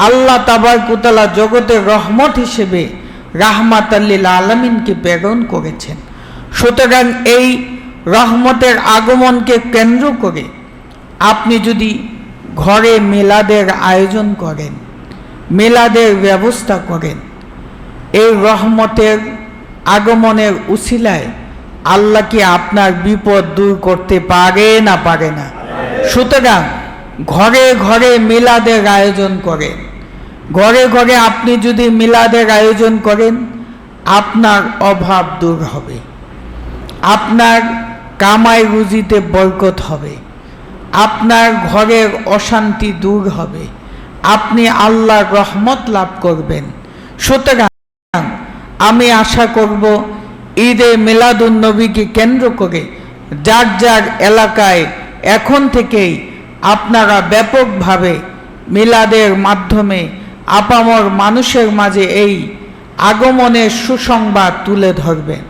আল্লাহ তাবারক ওয়া তাআলা জগতের রহমত হিসেবে রাহমাতাল লিল আলামিনকে প্রেরণ করেছেন। সুতরাং এই রহমতের আগমনকে কেন্দ্র করে আপনি যদি ঘরে মিলাদের আয়োজন করেন, মিলাদের ব্যবস্থা করেন, এই রহমতের আগমনের উসিলায় আল্লাহ কি আপনার বিপদ দূর করতে পারে না পারে না? সুতরাং ঘরে ঘরে মিলাদের আয়োজন করেন। ঘরে ঘরে আপনি যদি মিলাদের আয়োজন করেন, আপনার অভাব দূর হবে, আপনার কামাই রুজিতে বরকত হবে, আপনার ঘরের অশান্তি দূর হবে, আপনি আল্লাহর রহমত লাভ করবেন। সুতরাং আমি আশা করব ঈদে মিলাদুন নবীকে কেন্দ্র করে যার যার এলাকায় এখন থেকেই আপনারা ব্যাপকভাবে মিলাদের মাধ্যমে আপামর মানুষের মাঝে এই আগমনের সুসংবাদ তুলে ধরবেন।